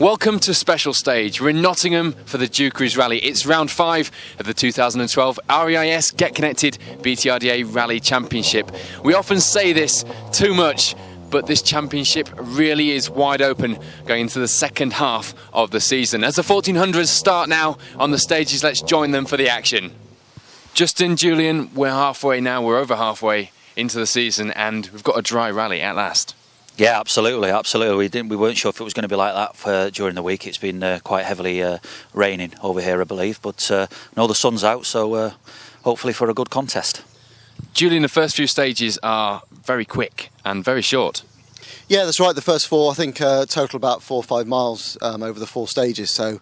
Welcome to Special Stage. We're in Nottingham for the Dukeries Rally. It's round 5 of the 2012 REIS Get Connected BTRDA Rally Championship. We often say this too much, but this championship really is wide open going into the second half of the season. As the 1400s start now on the stages, let's join them for the action. Justin, Julian, we're halfway now, we're over halfway into the season, and we've got a dry rally at last. Yeah, absolutely. We weren't sure if it was going to be like that during the week. It's been quite heavily raining over here, I believe. But no, the sun's out, so hopefully for a good contest. Julian, the first few stages are very quick and very short. Yeah, that's right. The first four, I think, total about 4 or 5 miles over the 4 stages. So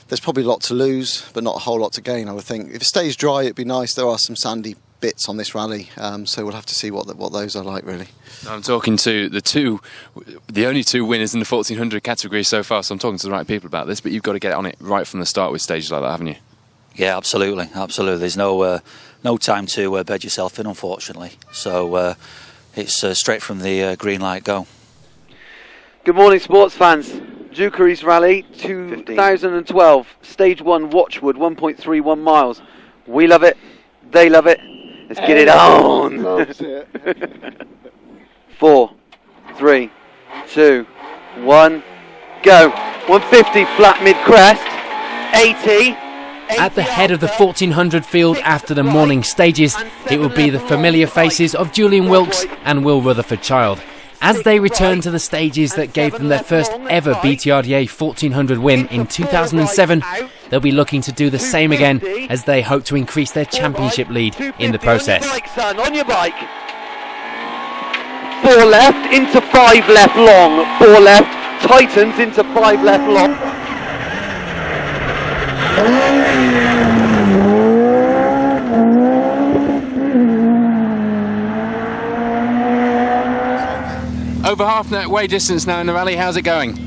there's probably a lot to lose, but not a whole lot to gain, I would think. If it stays dry, it'd be nice. There are some sandy bits on this rally, so we'll have to see what those are like, really. I'm talking to the only 2 winners in the 1400 category so far, so I'm talking to the right people about this, but you've got to get on it right from the start with stages like that, haven't you? Yeah, absolutely. There's no time to bed yourself in, unfortunately. So it's straight from the green light go. Good morning, sports fans. Dukeries Rally 2012, Stage 1, Watchwood, 1.31 miles. We love it. They love it. Let's get it on. Loves it. 4, 3, 2, 1, go. 150 flat mid crest. 80. At the head of the 1400 field after the morning stages, it will be the familiar faces of Julian Wilkes and Will Rutherford-Child. As they return to the stages that gave them their first ever BTRDA 1400 win in 2007, they'll be looking to do the same again as they hope to increase their championship lead in the process. On your bike. 4 left into 5 left long. 4 left, tightens into 5 left long. Over halfway distance now in the rally, how's it going?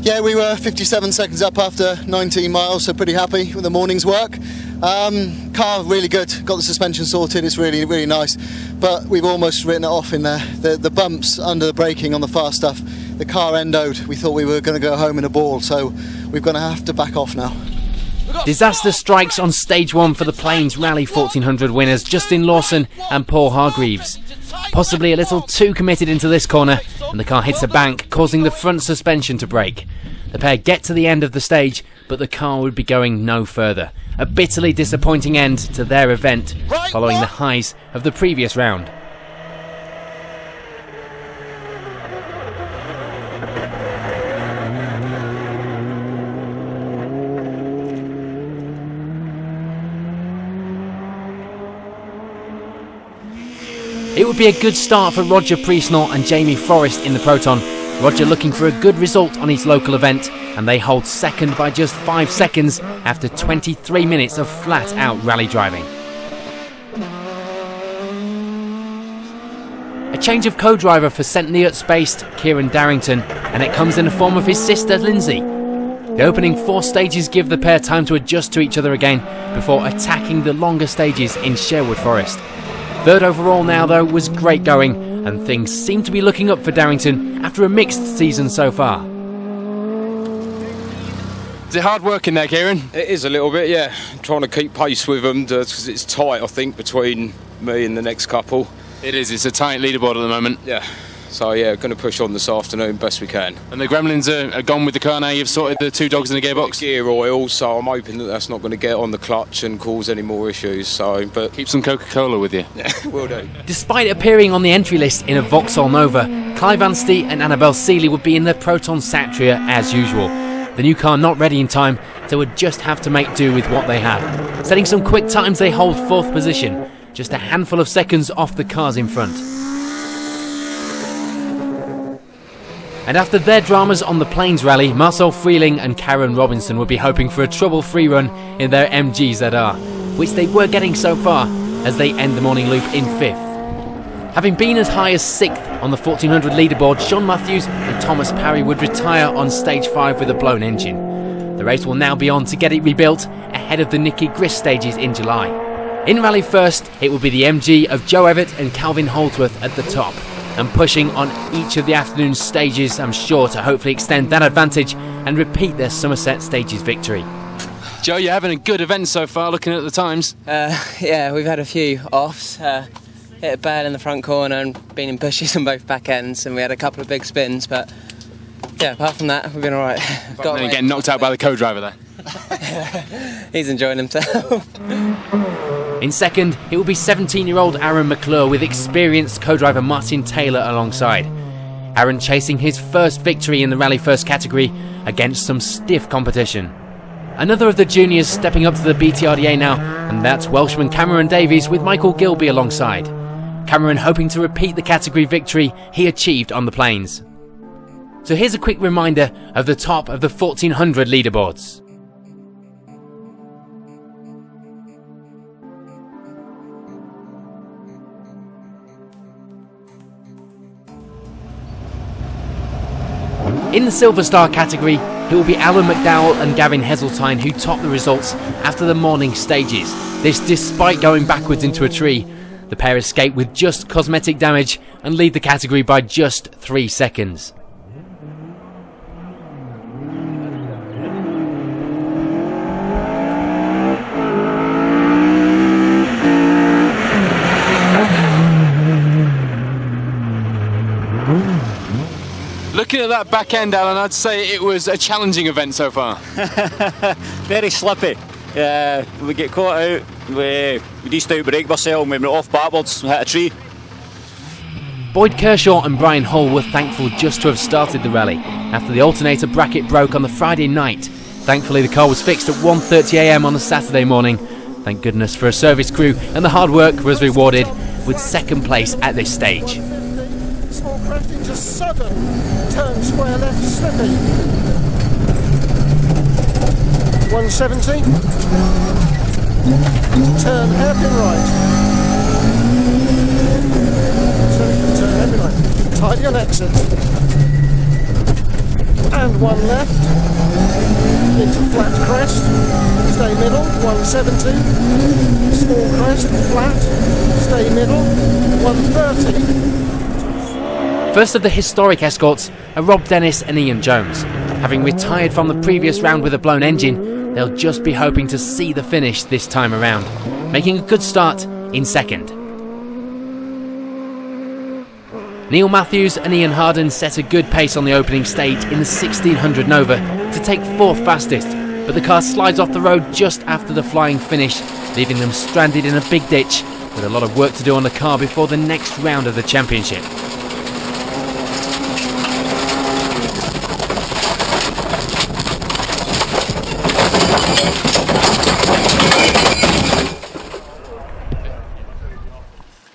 Yeah, we were 57 seconds up after 19 miles, so pretty happy with the morning's work. Car really good, got the suspension sorted, it's really, really nice, but we've almost written it off in there. The bumps under the braking on the fast stuff, the car endoed. We thought we were going to go home in a ball, so we're going to have to back off now. Disaster strikes on Stage 1 for the Plains Rally 1400 winners Justin Lawson and Paul Hargreaves. Possibly a little too committed into this corner, and the car hits a bank, causing the front suspension to break. The pair get to the end of the stage, but the car would be going no further. A bitterly disappointing end to their event, following the highs of the previous round. It would be a good start for Roger Priestnall and Jamie Forrest in the Proton. Roger looking for a good result on his local event, and they hold second by just 5 seconds after 23 minutes of flat-out rally driving. A change of co-driver for St Neots-based KIERON Darrington, and it comes in the form of his sister Lindsay. The opening 4 stages give the pair time to adjust to each other again before attacking the longer stages in Sherwood Forest. Third overall now, though, was great going, and things seem to be looking up for Darrington after a mixed season so far. Is it hard work in there, Kieran? It is a little bit, yeah. Trying to keep pace with them because it's tight, I think, between me and the next couple. It is, it's a tight leaderboard at the moment. Yeah. So, yeah, going to push on this afternoon best we can. And the Gremlins are gone with the car now, you've sorted the 2 dogs in the gearbox? Gear oil, so I'm hoping that that's not going to get on the clutch and cause any more issues, so... but keep some Coca-Cola with you. Yeah, will do. Despite appearing on the entry list in a Vauxhall Nova, Clive Anstey and Annabelle Seeley would be in the Proton Satria as usual. The new car not ready in time, so would just have to make do with what they had. Setting some quick times, they hold 4th position, just a handful of seconds off the cars in front. And after their dramas on the Plains Rally, Marcel Freeling and Karen Robinson would be hoping for a trouble-free run in their MGZR, which they were getting so far as they end the morning loop in 5th. Having been as high as 6th on the 1400 leaderboard, Sean Matthews and Thomas Parry would retire on Stage 5 with a blown engine. The race will now be on to get it rebuilt ahead of the Nicky Grist stages in July. In Rally First, it will be the MG of Joe EVETT and Calvin Holdsworth at the top. and pushing on each of the afternoon's stages, I'm sure, to hopefully extend that advantage and repeat their Somerset Stages victory. Joe, you're having a good event so far, looking at the times. Yeah, we've had a few offs. Hit a bail in the front corner and been in bushes on both back ends, and we had a couple of big spins, but yeah, apart from that, we've been alright. Then getting knocked out by the co-driver there. He's enjoying himself. In second, it will be 17-year-old Aaron McClure with experienced co-driver Martin Taylor alongside. Aaron chasing his first victory in the Rally First category against some stiff competition. Another of the juniors stepping up to the BTRDA now, and that's Welshman Cameron Davies with Michael Gilby alongside. Cameron hoping to repeat the category victory he achieved on the plains. So here's a quick reminder of the top of the 1400 leaderboards. In the Silver Star category, it will be Alan McDowell and Gavin Heseltine who top the results after the morning stages. This despite going backwards into a tree. The pair escape with just cosmetic damage and lead the category by just 3 seconds. Looking at that back end, Alan, I'd say it was a challenging event so far. Very slippy. We get caught out, we just outbrake ourselves and we went off backwards and hit a tree. Boyd Kershaw and Brian Hull were thankful just to have started the rally after the alternator bracket broke on the Friday night. Thankfully the car was fixed at 1:30 AM on the Saturday morning. Thank goodness for a service crew, and the hard work was rewarded with second place at this stage. Small craft into sudden, turn square left, slippy. 170. Turn hairpin right. Turn hairpin right. Tidy on exit. And one left. Into flat crest. Stay middle. 170. Small crest, flat. Stay middle. 130. First of the historic escorts are Rob Dennis and Ian Jones. Having retired from the previous round with a blown engine, they'll just be hoping to see the finish this time around, making a good start in second. Neil Matthews and Ian Harden set a good pace on the opening stage in the 1600 Nova to take fourth fastest, but the car slides off the road just after the flying finish, leaving them stranded in a big ditch with a lot of work to do on the car before the next round of the championship.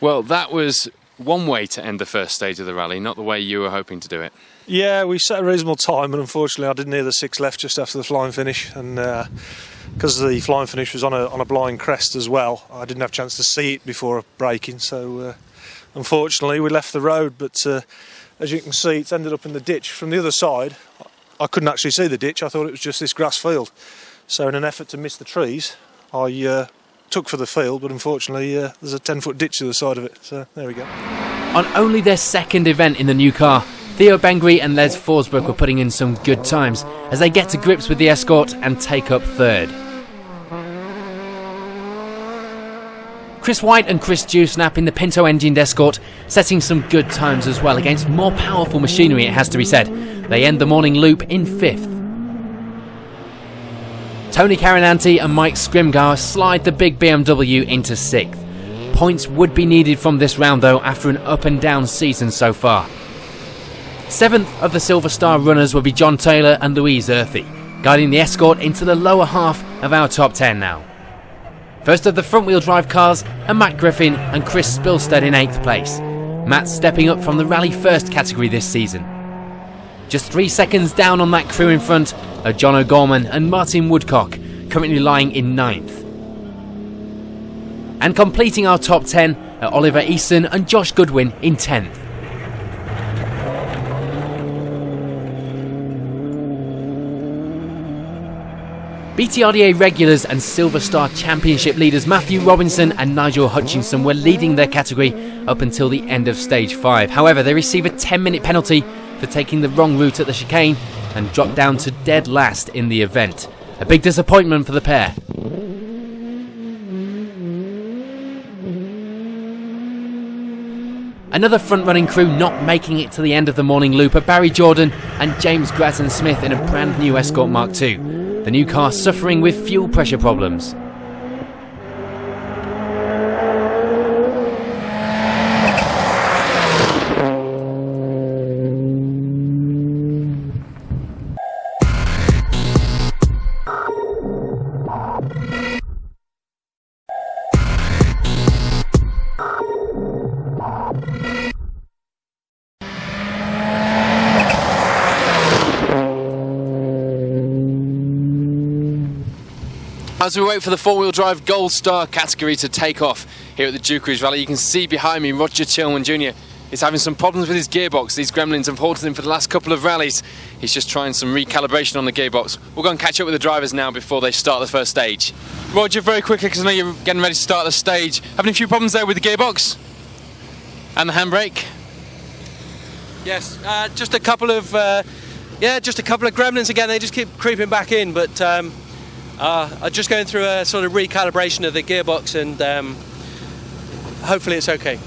Well, that was one way to end the first stage of the rally, not the way you were hoping to do it. Yeah, we set a reasonable time, and unfortunately I didn't hear the 6 left just after the flying finish, and because the flying finish was on a blind crest as well, I didn't have a chance to see it before braking, so unfortunately we left the road, but as you can see it's ended up in the ditch. From the other side I couldn't actually see the ditch, I thought it was just this grass field, so in an effort to miss the trees I took for the field, but unfortunately there's a 10-foot ditch to the side of it, so there we go. On only their second event in the new car, Theo Bengry and Les Forsberg were putting in some good times as they get to grips with the Escort and take up third. Chris White and Chris Dewsnap in the Pinto engined Escort setting some good times as well against more powerful machinery, it has to be said. They end the morning loop in 5th. Tony Carinanti and Mike Scrimgar slide the big BMW into 6th. Points would be needed from this round though after an up and down season so far. 7th of the Silver Star runners will be John Taylor and Louise Earthy, guiding the Escort into the lower half of our top 10 now. First of the front wheel drive cars are Matt Griffin and Chris Spilstead in 8th place. Matt stepping up from the Rally First category this season. Just 3 seconds down on that crew in front are John O'Gorman and Martin Woodcock, currently lying in 9th. And completing our top 10 are Oliver Eason and Josh Goodwin in 10th. BTRDA regulars and Silver Star Championship leaders Matthew Robinson and Nigel Hutchinson were leading their category up until the end of stage 5. However, they receive a 10-minute penalty for taking the wrong route at the chicane and dropped down to dead last in the event. A big disappointment for the pair. Another front-running crew not making it to the end of the morning loop are Barry Jordan and James Grattan-Smith in a brand new Escort Mark II. The new car suffering with fuel pressure problems. As we wait for the four-wheel drive Gold Star category to take off here at the Dukeries Rally, you can see behind me Roger CHILMAN Jr. is having some problems with his gearbox. These gremlins have halted him for the last couple of rallies. He's just trying some recalibration on the gearbox. We'll go and catch up with the drivers now before they start the first stage. Roger, very quickly, because I know you're getting ready to start the stage. Having a few problems there with the gearbox and the handbrake? Yes, just a couple of gremlins again. They just keep creeping back in, but I'm just going through a sort of recalibration of the gearbox, and hopefully it's okay.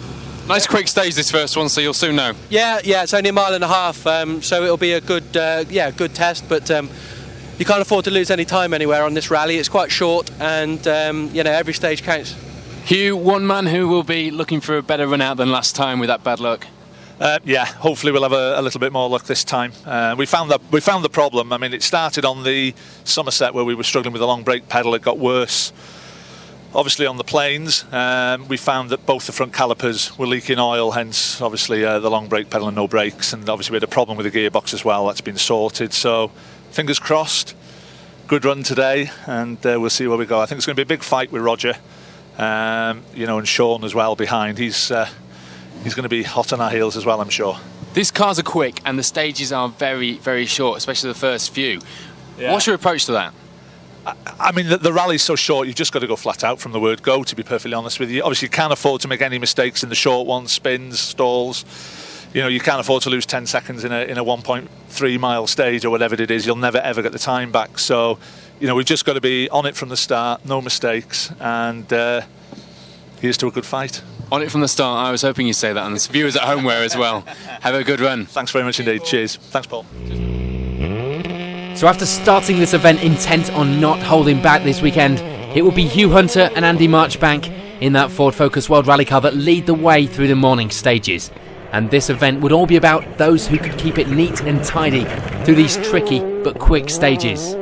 Nice quick stage this first one, so you'll soon know. Yeah, it's only a mile and a half, so it'll be a good test. But you can't afford to lose any time anywhere on this rally. It's quite short, and every stage counts. Hugh, one man who will be looking for a better run out than last time with that bad luck. Hopefully we'll have a little bit more luck this time. We found the problem. I mean, it started on the Somerset where we were struggling with the long brake pedal. It got worse. Obviously on the plains, we found that both the front calipers were leaking oil, hence obviously the long brake pedal and no brakes. And obviously we had a problem with the gearbox as well. That's been sorted. So fingers crossed. Good run today, and we'll see where we go. I think it's going to be a big fight with Roger, and Sean as well behind. He's going to be hot on our heels as well, I'm sure. These cars are quick and the stages are very, very short, especially the first few. Yeah. What's your approach to that? I mean, the rally's so short, you've just got to go flat out from the word go, to be perfectly honest with you. Obviously, you can't afford to make any mistakes in the short ones, spins, stalls. You can't afford to lose 10 seconds in a 1.3 mile stage or whatever it is. You'll never, ever get the time back. So, we've just got to be on it from the start, no mistakes, and here's to a good fight. On it from the start. I was hoping you'd say that, and the viewers at home were as well. Have a good run. Thanks very much indeed. Cheers. Thanks, Paul. So after starting this event intent on not holding back this weekend, it will be Hugh Hunter and Andy Marchbank in that Ford Focus World Rally car that lead the way through the morning stages. And this event would all be about those who could keep it neat and tidy through these tricky but quick stages.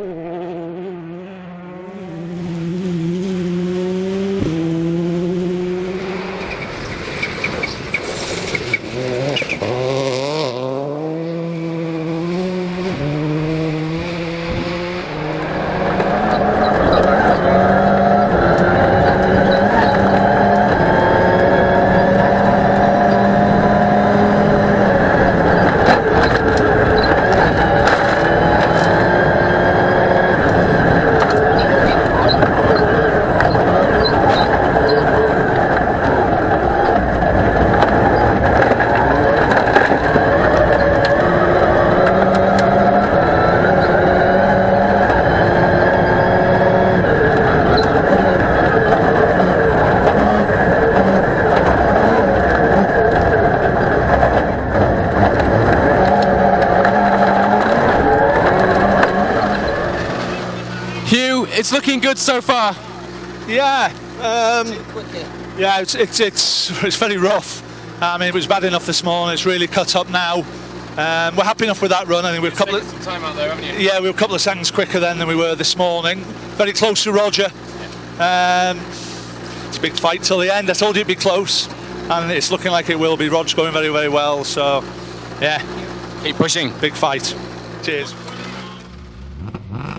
It's looking good so far. Yeah, it's very rough. I mean, it was bad enough this morning. It's really cut up now. We're happy enough with that run. I think we're some time out there, haven't you? Yeah, we were a couple of seconds quicker then than we were this morning. Very close to Roger. It's a big fight till the end. I told you it'd be close, and it's looking like it will be. Roger's going very, very well. So, yeah, keep pushing. Big fight. Cheers.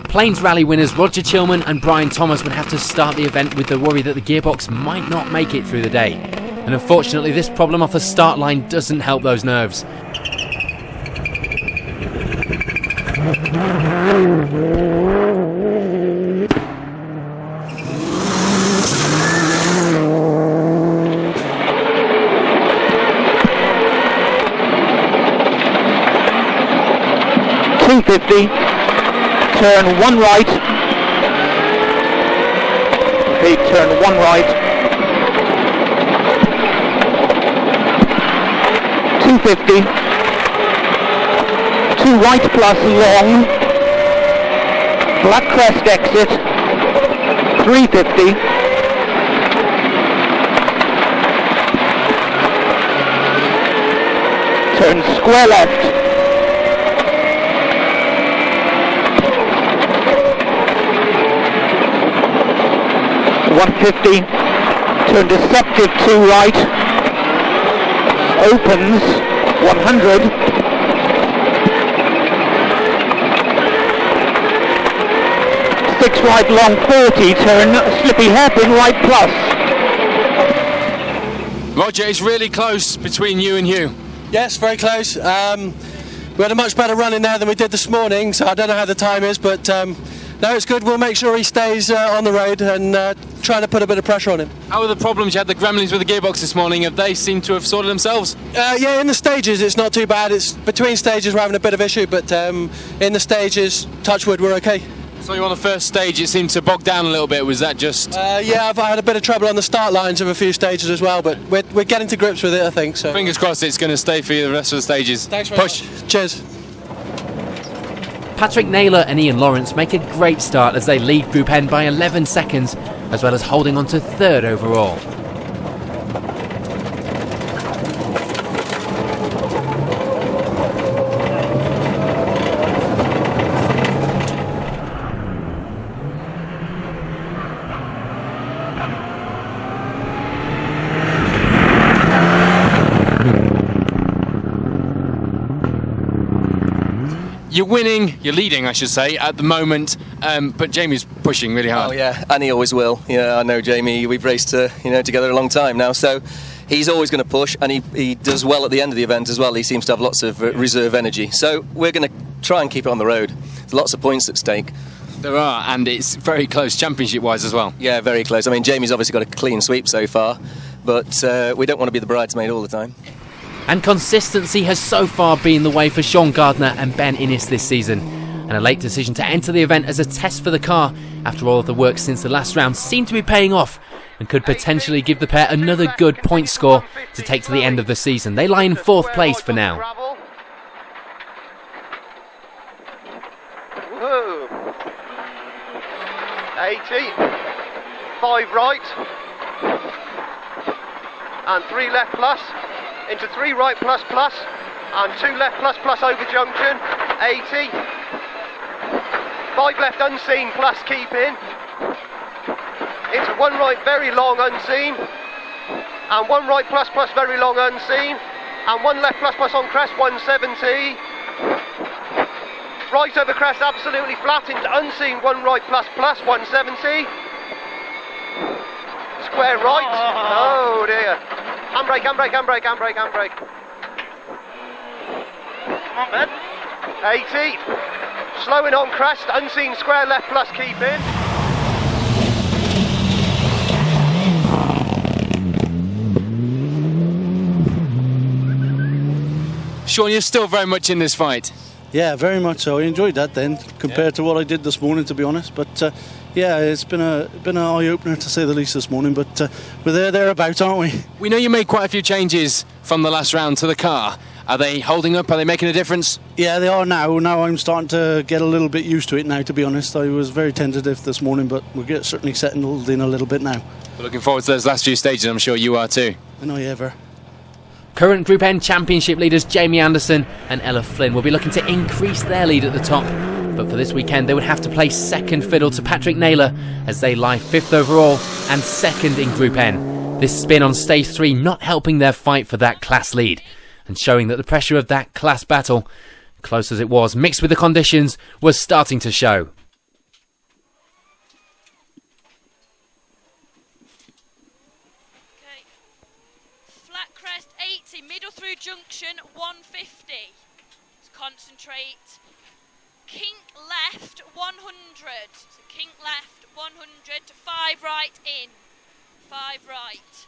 Plains Rally winners Roger CHILMAN and BRYAN Thomas would have to start the event with the worry that the gearbox might not make it through the day. And unfortunately, this problem off the start line doesn't help those nerves. Keep 250, turn 1 right, repeat, turn 1 right, 250, 2 right plus long, black crest exit, 350, turn square left, 150, turn deceptive 2 right, opens 100, six right long 40, turn slippy hairpin right plus. Roger, it's really close between you and Hugh. Yes, very close. We had a much better run in there than we did this morning, so I don't know how the time is, but no, it's good. We'll make sure he stays on the road and trying to put a bit of pressure on him. How are the problems? You had the gremlins with the gearbox this morning. Have they seemed to have sorted themselves? Yeah, in the stages it's not too bad. It's between stages we're having a bit of issue, but in the stages, touch wood, we're okay. So you on the first stage, it seemed to bog down a little bit. Was that just? Yeah, I've had a bit of trouble on the start lines of a few stages as well, but we're getting to grips with it, I think. So fingers crossed it's going to stay for you the rest of the stages. Thanks very much. Cheers. Patrick Naylor and Ian Lawrence make a great start as they lead Group N by 11 seconds, as well as holding on to third overall. You're winning, you're leading, I should say, at the moment, but Jamie's pushing really hard. Oh yeah, and he always will. Yeah, I know Jamie. We've raced, together a long time now, so he's always going to push, and he does well at the end of the event as well. He seems to have lots of reserve energy, so we're going to try and keep it on the road. There's lots of points at stake. There are, and it's very close championship-wise as well. Yeah, very close. I mean, Jamie's obviously got a clean sweep so far, but we don't want to be the bridesmaid all the time. And consistency has so far been the way for Sean Gardner and Ben Innes this season. And a late decision to enter the event as a test for the car after all of the work since the last round seemed to be paying off and could potentially give the pair another good point score to take to the end of the season. They lie in 4th place for now. Whoa. 80, 5 right, and 3 left plus, into 3 right plus plus, and 2 left plus plus over junction, 80, 5 left unseen plus keep in, into 1 right very long unseen, and 1 right plus plus very long unseen, and 1 left plus plus on crest 170, right over crest absolutely flat into unseen 1 right plus plus 170, square right, oh dear, handbrake, handbrake, handbrake, handbrake, handbrake, come on Ben, 80, slowing on crest, unseen square left plus keep in. Sean, you're still very much in this fight. Yeah, very much so. I enjoyed that then, compared to what I did this morning, to be honest. But yeah, it's been an eye opener to say the least this morning. But we're thereabouts, aren't we? We know you made quite a few changes from the last round to the car. Are they holding up? Are they making a difference? Yeah, they are now. Now I'm starting to get a little bit used to it now, to be honest. I was very tentative this morning, but we're certainly settled in a little bit now. We're looking forward to those last few stages. I'm sure you are too. I know you ever. Current Group N Championship leaders Jamie Anderson and Ella Flynn will be looking to increase their lead at the top. But for this weekend, they would have to play second fiddle to Patrick Naylor as they lie 5th overall and 2nd in Group N. This spin on stage 3 not helping their fight for that class lead and showing that the pressure of that class battle, close as it was, mixed with the conditions, was starting to show. Middle through junction 150. Let's concentrate. Kink left 100. So kink left 100 to 5 right in. 5 right.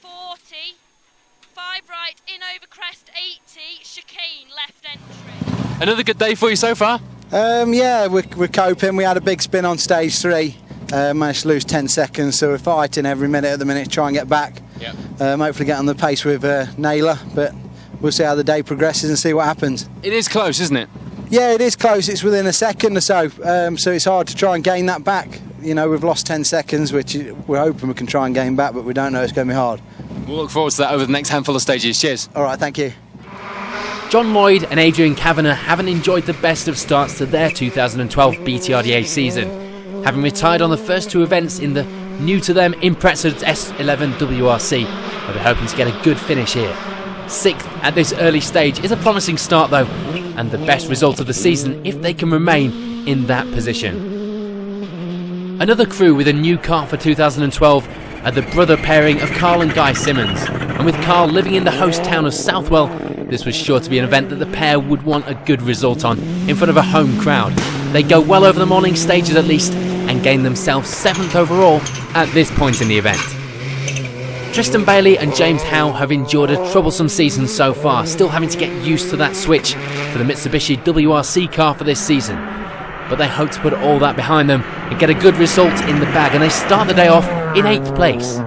40. 5 right in over crest 80. Chicane left entry. Another good day for you so far? Yeah, we're coping. We had a big spin on stage 3. Managed to lose 10 seconds, so we're fighting every minute at the minute to try and get back. Yeah. Hopefully get on the pace with NAYLOR, but we'll see how the day progresses and see what happens. It is close, isn't it? Yeah, it is close. It's within a second or so, so it's hard to try and gain that back. You know, we've lost 10 seconds, which we're hoping we can try and gain back, but we don't know. It's going to be hard. We'll look forward to that over the next handful of stages. Cheers. All right, thank you. John Lloyd and Adrian Kavanagh haven't enjoyed the best of starts to their 2012 BTRDA season. Having retired on the first 2 events in the new-to-them Impreza S11 WRC, they'll be hoping to get a good finish here. 6th at this early stage is a promising start though, and the best result of the season if they can remain in that position. Another crew with a new car for 2012 are the brother pairing of Carl and Guy Simmons, and with Carl living in the host town of Southwell, this was sure to be an event that the pair would want a good result on in front of a home crowd. They go well over the morning stages at least and gain themselves 7th overall at this point in the event. Tristan Bailey and James Howe have endured a troublesome season so far, still having to get used to that switch to the Mitsubishi WRC car for this season. But they hope to put all that behind them and get a good result in the bag, and they start the day off in 8th place.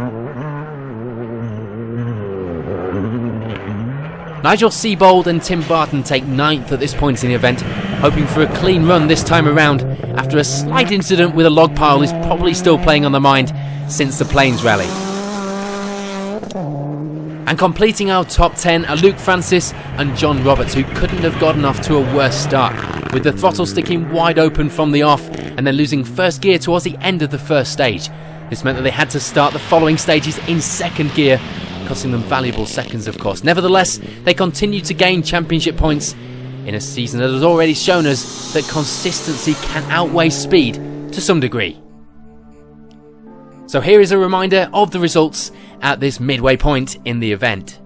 Nigel Seabold and Tim Barton take 9th at this point in the event, hoping for a clean run this time around after a slight incident with a log pile is probably still playing on the mind since the Plains Rally. And completing our top 10 are Luke Francis and John Roberts, who couldn't have gotten off to a worse start, with the throttle sticking wide open from the off and then losing first gear towards the end of the first stage. This meant that they had to start the following stages in second gear, costing them valuable seconds of course. Nevertheless, they continue to gain championship points in a season that has already shown us that consistency can outweigh speed to some degree. So here is a reminder of the results at this midway point in the event.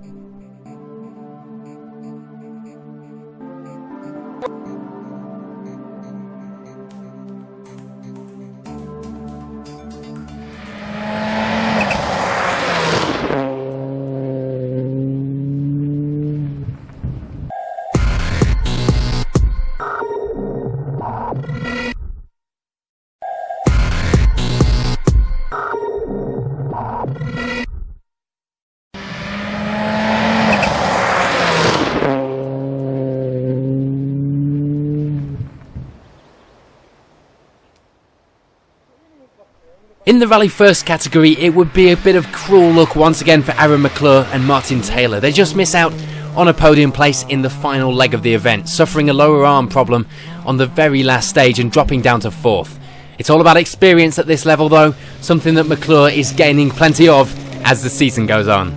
In the Rally First category, it would be a bit of cruel luck once again for Aaron McClure and Martin Taylor. They just miss out on a podium place in the final leg of the event, suffering a lower arm problem on the very last stage and dropping down to 4th. It's all about experience at this level though, something that McClure is gaining plenty of as the season goes on.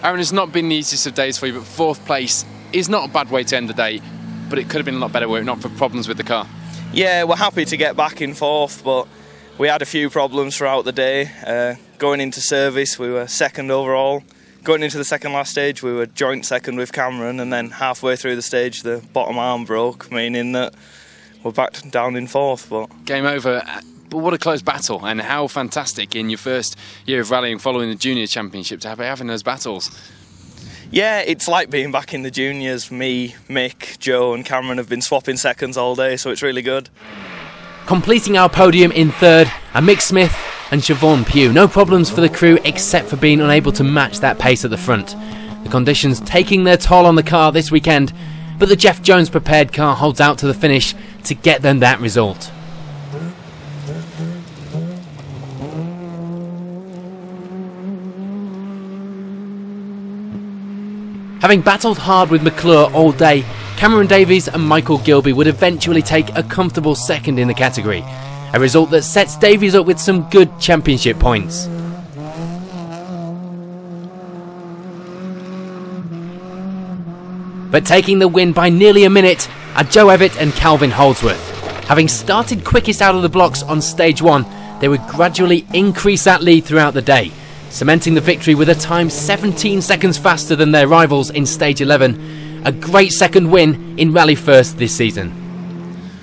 Aaron, it's not been the easiest of days for you, but 4th place is not a bad way to end the day, but it could have been a lot better were it not for problems with the car. Yeah, we're happy to get back in 4th, but we had a few problems throughout the day. Going into service, we were 2nd overall. Going into the second last stage, we were joint 2nd with Cameron, and then halfway through the stage, the bottom arm broke, meaning that we're back down in 4th. But game over. But what a close battle, and how fantastic in your first year of rallying following the junior championship to have having those battles. Yeah, it's like being back in the juniors. Me, Mick, Joe and Cameron have been swapping seconds all day, so it's really good. Completing our podium in 3rd are Mick Smith and Siobhan Pugh. No problems for the crew except for being unable to match that pace at the front. The conditions taking their toll on the car this weekend, but the Jeff Jones prepared car holds out to the finish to get them that result. Having battled hard with McClure all day, Cameron Davies and Michael Gilby would eventually take a comfortable 2nd in the category, a result that sets Davies up with some good championship points. But taking the win by nearly a minute are Joe EVETT and Calvin Holdsworth. Having started quickest out of the blocks on stage 1, they would gradually increase that lead throughout the day, cementing the victory with a time 17 seconds faster than their rivals in stage 11. A great second win in Rally First this season.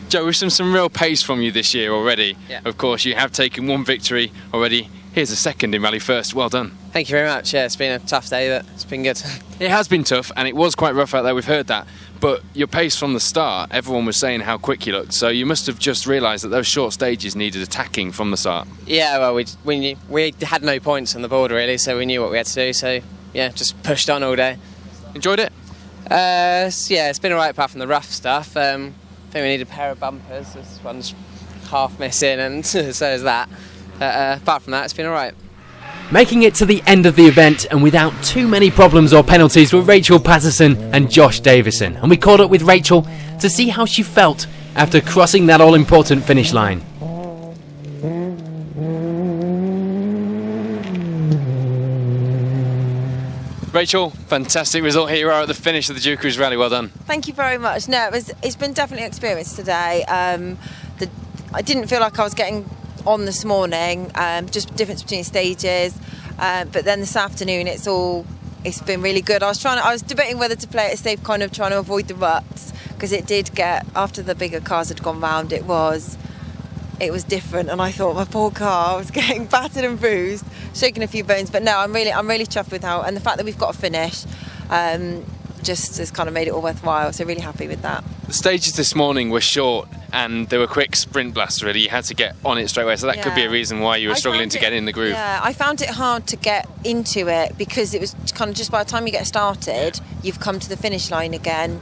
Joe, we've seen some real pace from you this year already. Yeah. Of course, you have taken 1 victory already Here's a second in Rally First. Well done. Thank you very much. Yeah, it's been a tough day, but it's been good. It has been tough, and it was quite rough out there. We've heard that. But your pace from the start, everyone was saying how quick you looked. So you must have just realised that those short stages needed attacking from the start. Yeah, well, we had no points on the board really, so we knew what we had to do. So yeah, just pushed on all day. Enjoyed it? Yeah, it's been alright apart from the rough stuff. I think we need a pair of bumpers. This one's half missing, and so is that. Apart from that, it's been alright. Making it to the end of the event and without too many problems or penalties were Rachel Patterson and Josh Davison, and we caught up with Rachel to see how she felt after crossing that all-important finish line. Rachel, fantastic result. Here you are at the finish of the Dukeries Rally. Well done. Thank you very much. No, it's been definitely an experience today. I didn't feel like I was getting on this morning, just difference between stages, but then this afternoon it's been really good. I was debating whether to play it safe, kind of trying to avoid the ruts, because it did get, after the bigger cars had gone round, it was different, and I thought my poor car was getting battered and bruised, shaking a few bones. But no, I'm really chuffed with how, and the fact that we've got a finish just has kind of made it all worthwhile, so really happy with that. The stages this morning were short and they were quick sprint blasts really. You had to get on it straight away, so that could be a reason why you were struggling to get in the groove. Yeah, I found it hard to get into it because it was kind of just by the time you get started, you've come to the finish line again.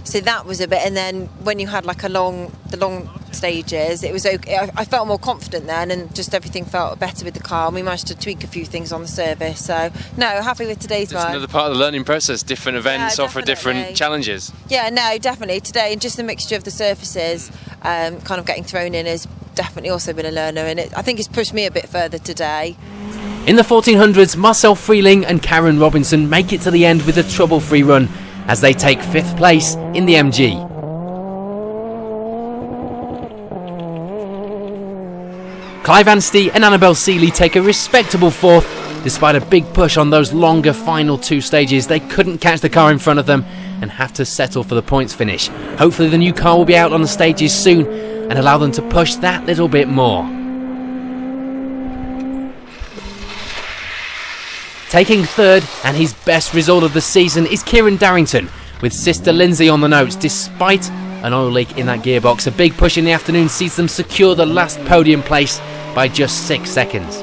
So that was a bit, and then when you had like the long stages, it was okay. I felt more confident then, and just everything felt better with the car, and we managed to tweak a few things on the service. So no, happy with today's ride. It's another part of the learning process. Different events offer different challenges. Yeah, no, definitely today, just the mixture of the surfaces kind of getting thrown in has definitely also been a learner, and I think it's pushed me a bit further today. In the 1400s, Marcel Freeling and Karen Robinson make it to the end with a trouble-free run as they take 5th place in the MG. Clive Anstey and Annabelle Seeley take a respectable 4th. Despite a big push on those longer final 2 stages, they couldn't catch the car in front of them and have to settle for the points finish. Hopefully the new car will be out on the stages soon and allow them to push that little bit more. Taking 3rd and his best result of the season is KIERON Darrington, with sister Lindsay on the notes. Despite an oil leak in that gearbox, a big push in the afternoon sees them secure the last podium place by just 6 seconds.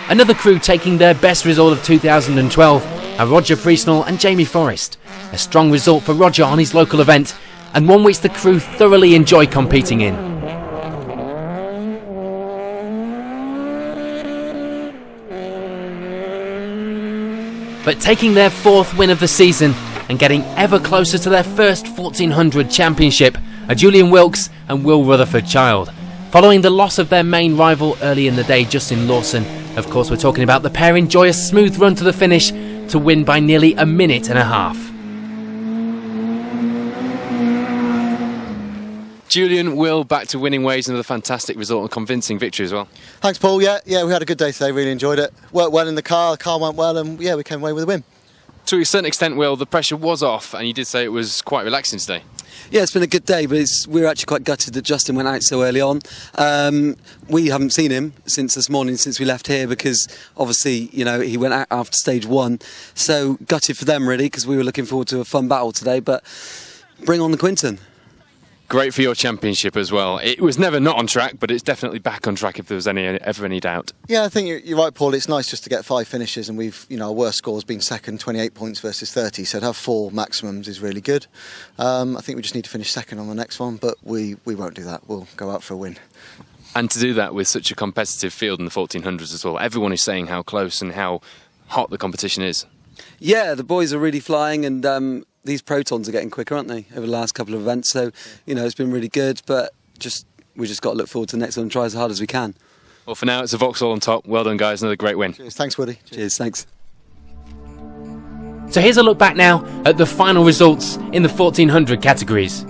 Another crew taking their best result of 2012 are Roger Priestnall and Jamie Forrest. A strong result for Roger on his local event, and one which the crew thoroughly enjoy competing in. But taking their 4th win of the season and getting ever closer to their first 1400 championship are Julian Wilkes and Will Rutherford-Child. Following the loss of their main rival early in the day, Justin Lawson, of course we're talking about the pair enjoy a smooth run to the finish to win by nearly a minute and a half. Julian, Will, back to winning ways, another fantastic result and convincing victory as well. Thanks, Paul. Yeah, we had a good day today, really enjoyed it. Worked well in the car went well, and yeah, we came away with a win. To a certain extent, Will, the pressure was off, and you did say it was quite relaxing today. Yeah, it's been a good day, but we were actually quite gutted that Justin went out so early on. We haven't seen him since this morning, since we left here, because obviously, you know, he went out after stage 1. So gutted for them, really, because we were looking forward to a fun battle today, but bring on the Quinton. Great for your championship as well. It was never not on track, but it's definitely back on track if there was ever any doubt. Yeah, I think you're right, Paul. It's nice just to get 5 finishes, and our worst score's been second, 28 points versus 30. So to have 4 maximums is really good. I think we just need to finish second on the next one, but we won't do that. We'll go out for a win. And to do that with such a competitive field in the 1400s as well, everyone is saying how close and how hot the competition is. Yeah, the boys are really flying, and these protons are getting quicker, aren't they, over the last couple of events? So, it's been really good, but we just got to look forward to the next one and try as hard as we can. Well, for now, it's a Vauxhall on top. Well done, guys. Another great win. Cheers. Thanks, Woody. Cheers. Thanks. So here's a look back now at the final results in the 1400 categories.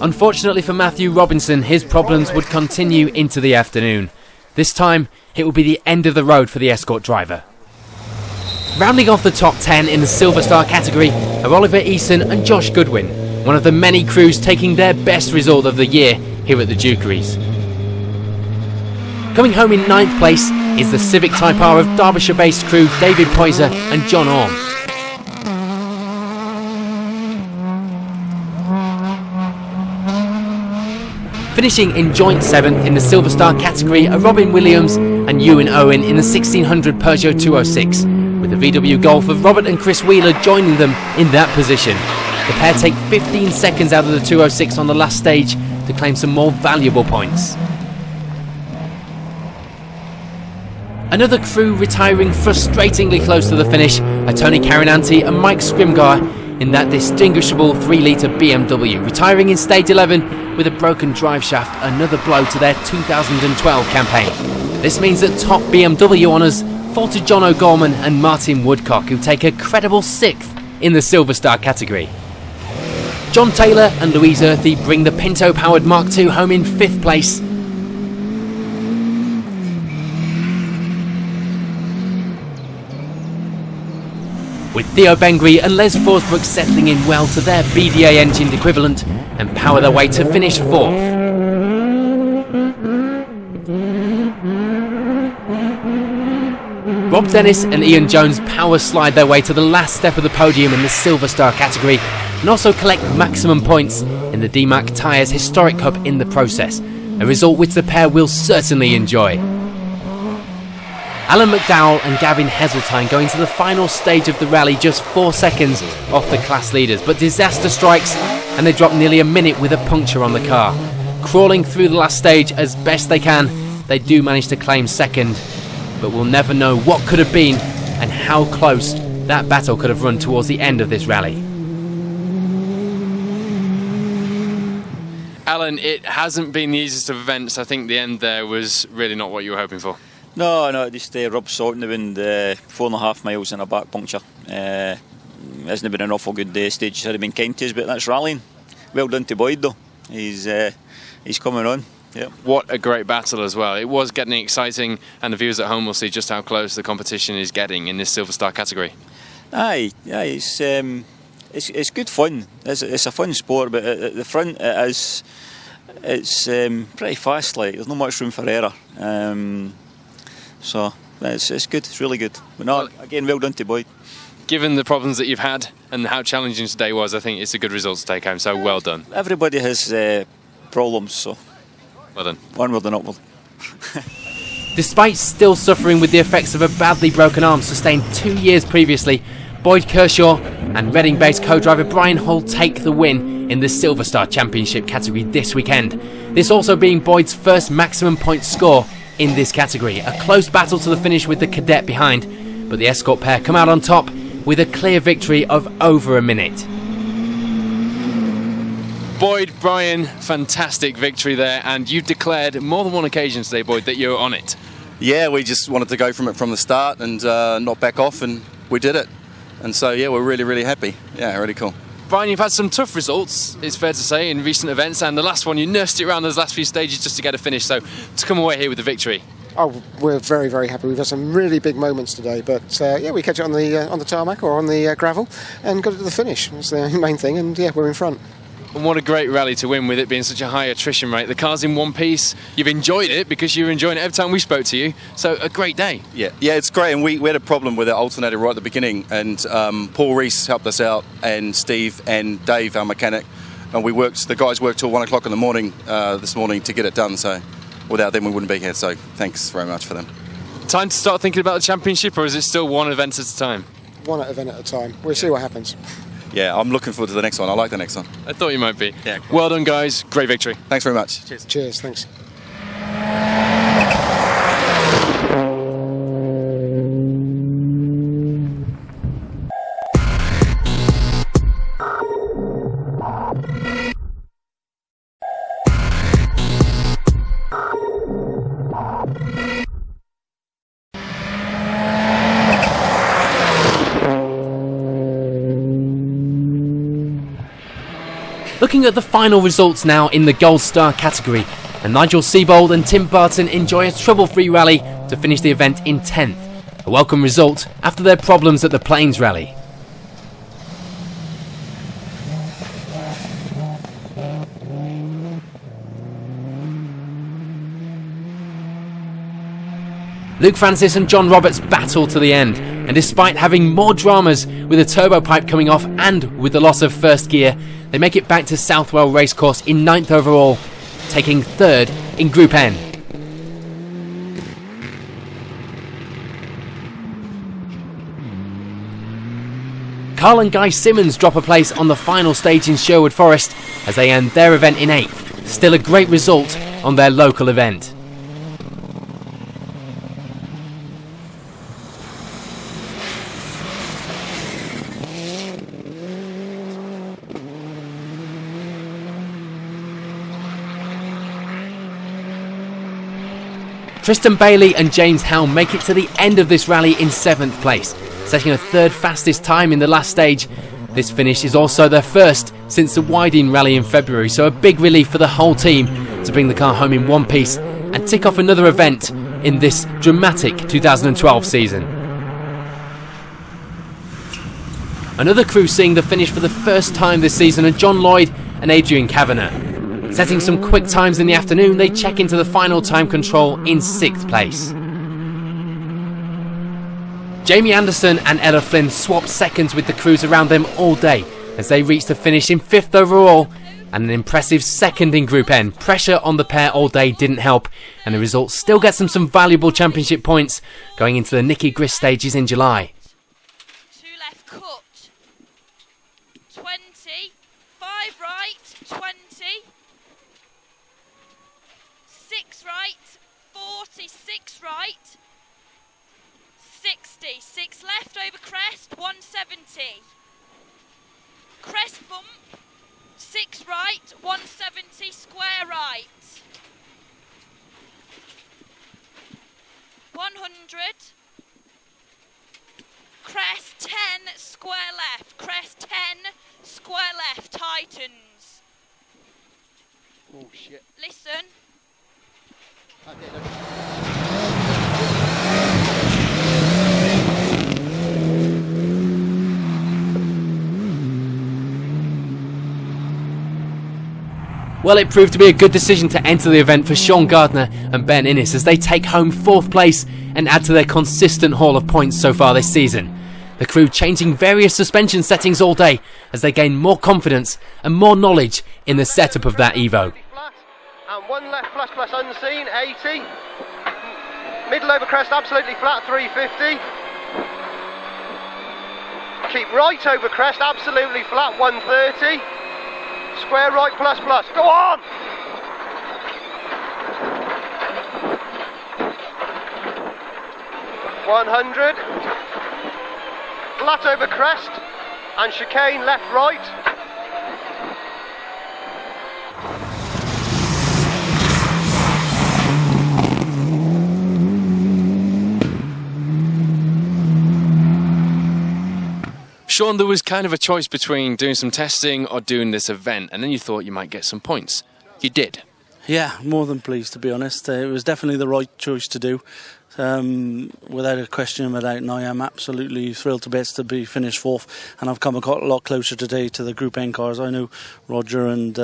Unfortunately for Matthew Robinson, his problems would continue into the afternoon. This time, it will be the end of the road for the escort driver. Rounding off the top 10 in the Silver Star category are Oliver Eason and Josh Goodwin, one of the many crews taking their best result of the year here at the Dukeries. Coming home in 9th place is the Civic Type R of Derbyshire-based crew David Poyser and John Orme. Finishing in joint 7th in the Silver Star category are Robin Williams and Ewan Owen in the 1600 Peugeot 206, with the VW Golf of Robert and Chris Wheeler joining them in that position. The pair take 15 seconds out of the 206 on the last stage to claim some more valuable points. Another crew retiring frustratingly close to the finish are Tony Carinanti and Mike Scrimgar in that distinguishable 3-litre BMW, retiring in stage 11 with a broken drive shaft, another blow to their 2012 campaign. This means that top BMW honours fall to John O'Gorman and Martin Woodcock, who take a credible 6th in the Silver Star category. John Taylor and Louise Earthy bring the Pinto-powered Mark II home in 5th place. With Theo Bengry and Les Forsbrook settling in well to their BDA engined equivalent and power their way to finish 4th. Rob Dennis and Ian Jones power slide their way to the last step of the podium in the Silver Star category and also collect maximum points in the DMAC Tyres Historic Cup in the process, a result which the pair will certainly enjoy. Alan McDowell and Gavin Heseltine go into the final stage of the rally just 4 seconds off the class leaders, but disaster strikes and they drop nearly a minute with a puncture on the car. Crawling through the last stage as best they can, they do manage to claim 2nd, but we'll never know what could have been and how close that battle could have run towards the end of this rally. Alan, it hasn't been the easiest of events. I think the end there was really not what you were hoping for. No, just rub salt in the wind, 4.5 miles and a back puncture. Hasn't been an awful good stage, had been kind to us, but that's rallying. Well done to Boyd though, he's coming on. Yep. What a great battle as well. It was getting exciting, and the viewers at home will see just how close the competition is getting in this Silver Star category. Aye, it's good fun. It's a fun sport, but at the front it's pretty fast. Like there's not much room for error. So it's good. It's really good. But no, again, well done to Boyd. Given the problems that you've had and how challenging today was, I think it's a good result to take home. So well done. Everybody has problems, so well done. Onward and upward. Despite still suffering with the effects of a badly broken arm sustained 2 years previously, Boyd Kershaw and Reading-based co-driver Bryan Hull take the win in the Silver Star Championship category this weekend. This also being Boyd's first maximum point score in this category. A close battle to the finish with the cadet behind, but the escort pair come out on top with a clear victory of over a minute. Boyd, Bryan, fantastic victory there, and you declared more than one occasion today, Boyd, that you're on it. Yeah, we just wanted to go from it from the start and not back off, and we did it. And so, yeah, we're really, really happy. Yeah, really cool. Bryan, you've had some tough results, it's fair to say, in recent events, and the last one, you nursed it around those last few stages just to get a finish, so to come away here with the victory. Oh, we're very, very happy. We've had some really big moments today, but yeah, we catch it on the tarmac or on the gravel and got it to the finish. That's the main thing, and yeah, we're in front. And what a great rally to win with it being such a high attrition rate. The car's in one piece. You've enjoyed it because you were enjoying it every time we spoke to you. So a great day. Yeah, it's great. And we had a problem with our alternator right at the beginning. And Paul REIS helped us out, and Steve and Dave, our mechanic. And the guys worked till 1 o'clock in the morning this morning to get it done. So without them, we wouldn't be here. So thanks very much for them. Time to start thinking about the championship, or is it still one event at a time? One event at a time. We'll see what happens. Yeah, I'm looking forward to the next one. I like the next one. I thought you might be. Yeah. Cool. Well done, guys. Great victory. Thanks very much. Cheers. Cheers. Thanks. Looking at the final results now in the Gold Star category, and Nigel Seibold and Tim Barton enjoy a trouble-free rally to finish the event in 10th. A welcome result after their problems at the Plains Rally. Luke Francis and John Roberts battle to the end, and despite having more dramas with a turbo pipe coming off and with the loss of first gear, they make it back to Southwell Racecourse in 9th overall, taking 3rd in Group N. Carl and Guy Simmons drop a place on the final stage in Sherwood Forest as they end their event in 8th. Still a great result on their local event. Tristan Bailey and James Helm make it to the end of this rally in 7th place, setting a 3rd fastest time in the last stage. This finish is also their first since the Whiting rally in February, so a big relief for the whole team to bring the car home in one piece and tick off another event in this dramatic 2012 season. Another crew seeing the finish for the first time this season are John Lloyd and Adrian Kavanagh. Setting some quick times in the afternoon, they check into the final time control in 6th place. Jamie Anderson and Ella Flynn swapped seconds with the crews around them all day as they reached the finish in 5th overall and an impressive 2nd in Group N. Pressure on the pair all day didn't help, and the result still gets them some valuable championship points going into the Nicky Grist stages in July. 2 left cut, 20, 5 right, 20, 6 right, 40, 6 right, 60, 6 left over crest, 170. Crest bump, 6 right, 170, square right. 100. Crest 10, square left. Crest 10, square left, tightens. Oh shit. Listen. Well, it proved to be a good decision to enter the event for Sean Gardner and Ben Innes as they take home 4th place and add to their consistent haul of points so far this season. The crew changing various suspension settings all day as they gain more confidence and more knowledge in the setup of that Evo. And 1 left plus plus unseen, 80. Middle over crest absolutely flat, 350. Keep right over crest absolutely flat, 130. Square right plus plus, go on! $100. Flat over crest and chicane left right. Sean, there was kind of a choice between doing some testing or doing this event, and then you thought you might get some points. You did. Yeah, more than pleased, to be honest. It was definitely the right choice to do. Without a question, without no, I am absolutely thrilled to bits to be finished 4th, and I've come a lot closer today to the Group N cars. I know Roger and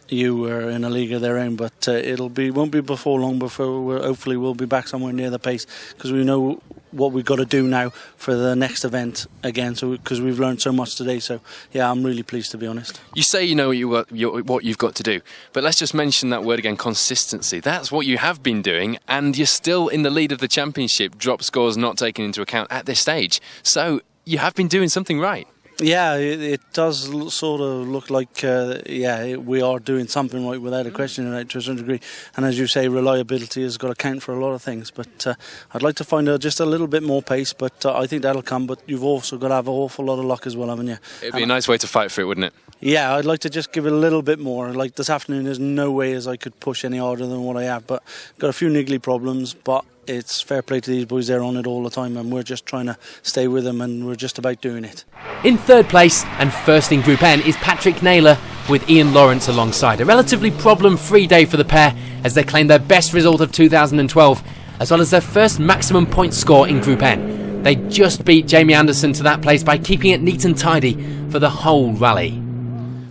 you are in a league of their own, but won't be before long before hopefully we'll be back somewhere near the pace, because we know what we've got to do now for the next event again. So because we've learned so much today, so yeah, I'm really pleased, to be honest. You say you know what you've got to do, but let's just mention that word again: consistency. That's what you have been doing, and you're still in the lead of the championship. Drop scores not taken into account at this stage, so you have been doing something right. Yeah, it does sort of look like, we are doing something right without a question, right, to a certain degree. And as you say, reliability has got to count for a lot of things. But I'd like to find just a little bit more pace, but I think that'll come. But you've also got to have an awful lot of luck as well, haven't you? It'd be a nice way to fight for it, wouldn't it? Yeah, I'd like to just give it a little bit more. Like this afternoon, there's no way as I could push any harder than what I have. But got a few niggly problems, but it's fair play to these boys. They're on it all the time, and we're just trying to stay with them, and we're just about doing it. In third place and first in Group N is Patrick Naylor with Ian Lawrence alongside. A relatively problem-free day for the pair as they claim their best result of 2012, as well as their first maximum point score in Group N. They just beat Jamie Anderson to that place by keeping it neat and tidy for the whole rally.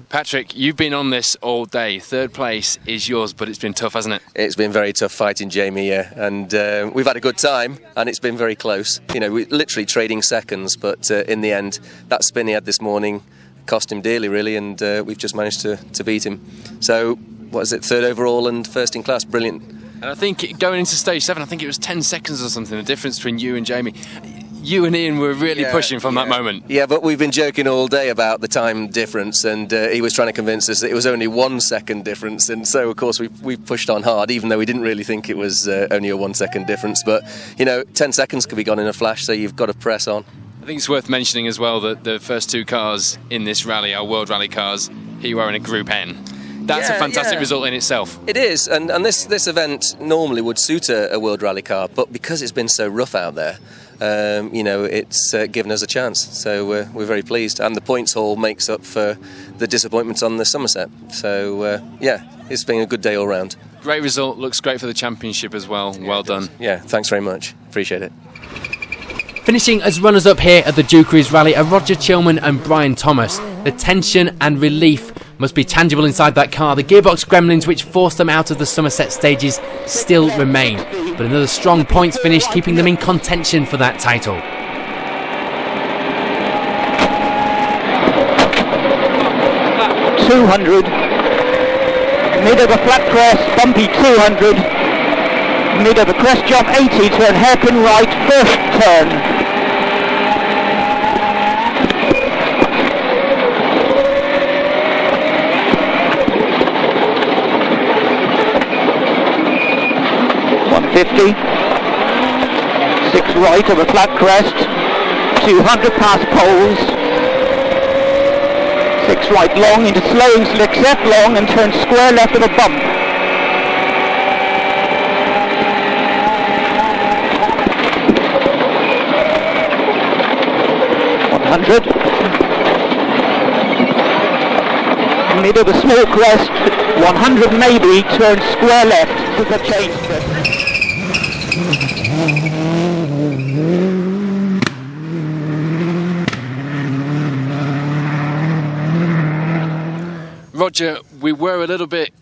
Patrick, you've been on this all day. Third place is yours, but it's been tough, hasn't it? It's been very tough fighting Jamie, yeah, and we've had a good time, and it's been very close. You know, we're literally trading seconds, but in the end, that spin he had this morning cost him dearly, really, and we've just managed to beat him. So, what is it, third overall and first in class? Brilliant. And I think going into stage 7, I think it was 10 seconds or something, the difference between you and Jamie. You and Ian were really pushing from that moment. Yeah, but we've been joking all day about the time difference, and he was trying to convince us that it was only 1 second difference, and so of course we pushed on hard, even though we didn't really think it was only a 1 second difference. But you know, 10 seconds could be gone in a flash, so you've got to press on. I think it's worth mentioning as well that the first 2 cars in this rally are World Rally cars. Here you are in a Group N. That's a fantastic result in itself. It is, and this event normally would suit a World Rally car, but because it's been so rough out there, you know, it's given us a chance, so we're very pleased, and the points haul makes up for the disappointments on the Somerset. So yeah, it's been a good day all round. Great result, looks great for the championship as well. Well done. Yeah, thanks very much, appreciate it. Finishing as runners-up here at the Dukeries rally are Roger Chilman and Brian Thomas. The tension and relief must be tangible inside that car. The gearbox gremlins which forced them out of the Somerset stages still remain, but another strong points finish keeping them in contention for that title. .200, mid of a flat crest, bumpy 200, mid of a crest jump 80, turn hairpin right, first turn. .50, 6 right of a flat crest, 200 past poles, 6 right long into slowing slicks left long and turn square left of a bump. .100, mid of a small crest, 100 maybe, turn square left to the change strip. Roger, we were a little bit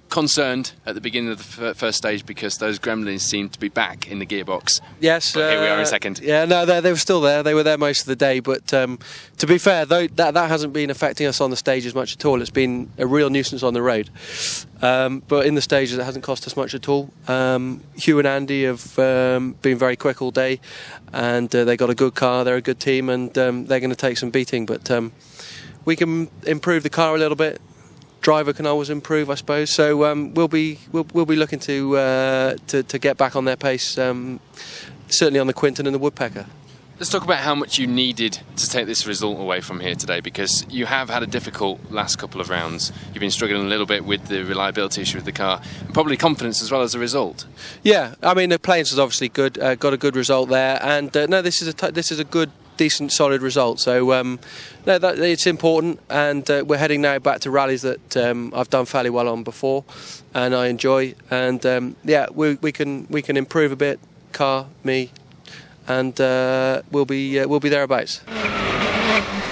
concerned at the beginning of the first stage because those gremlins seemed to be back in the gearbox. Yes, but here we are in second. Yeah, no, they were still there. They were there most of the day. But to be fair, though, that hasn't been affecting us on the stages much at all. It's been a real nuisance on the road. But in the stages, it hasn't cost us much at all. Hugh and Andy have been very quick all day, and they got a good car. They're a good team, and they're going to take some beating. But we can improve the car a little bit. Driver can always improve, I suppose. So we'll be looking to get back on their pace. Certainly on the Quinton and the Woodpecker. Let's talk about how much you needed to take this result away from here today, because you have had a difficult last couple of rounds. You've been struggling a little bit with the reliability issue with the car, and probably confidence as well as a result. Yeah, I mean the Plains was obviously good, got a good result there, and no, this is a good, decent, solid result. So no, it's important, and we're heading now back to rallies that I've done fairly well on before, and I enjoy. And yeah, we can improve a bit. Car, me, and we'll be thereabouts.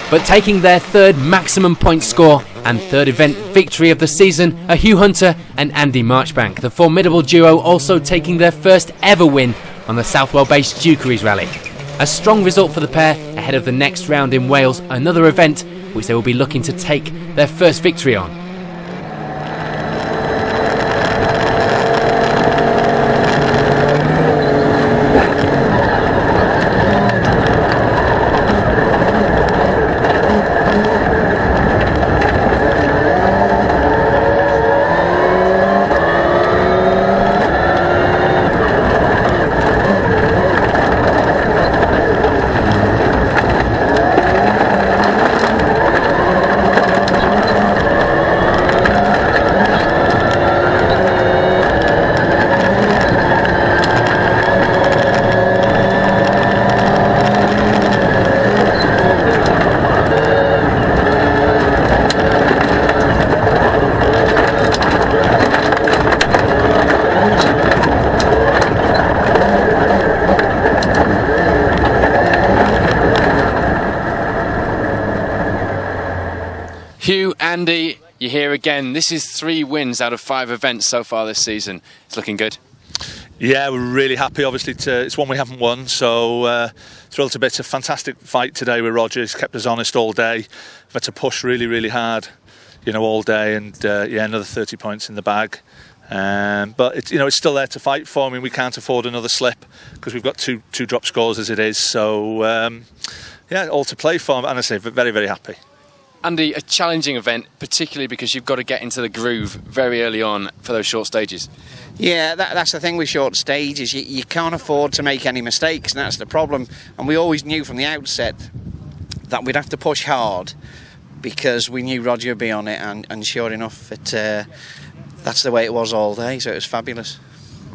But taking their third maximum point score and third event victory of the season are Hugh Hunter and Andy Marchbank, the formidable duo also taking their first ever win on the Southwell-based Dukeries rally. A strong result for the pair ahead of the next round in Wales, another event which they will be looking to take their first victory on. again. This is 3 wins out of 5 events so far this season. It's looking good. Yeah, we're really happy. Obviously, it's one we haven't won, so thrilled to bits. A fantastic fight today with Roger. He's kept us honest all day. We've had to push really, really hard, all day, and another 30 points in the bag. But it's still there to fight for. I mean, we can't afford another slip because we've got two drop scores as it is. So all to play for. And I say, very, very happy. Andy, a challenging event, particularly because you've got to get into the groove very early on for those short stages. Yeah, that's the thing with short stages. You can't afford to make any mistakes, and that's the problem. And we always knew from the outset that we'd have to push hard because we knew Roger would be on it, and sure enough, that's the way it was all day, so it was fabulous.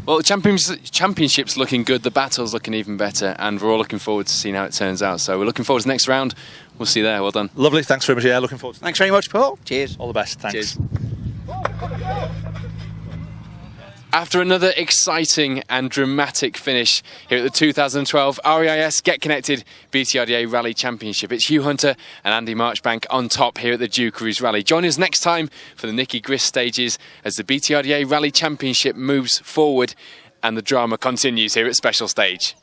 Well, the championship's looking good, the battle's looking even better, and we're all looking forward to seeing how it turns out. So we're looking forward to the next round. We'll see you there. Well done. Lovely. Thanks very much. Yeah, looking forward to it. Thanks very much, Paul. Cheers. All the best. Thanks. Cheers. After another exciting and dramatic finish here at the 2012 REIS Get Connected BTRDA Rally Championship, it's Hugh Hunter and Andy Marchbank on top here at the Dukeries Rally. Join us next time for the Nicky Grist stages as the BTRDA Rally Championship moves forward and the drama continues here at Special Stage.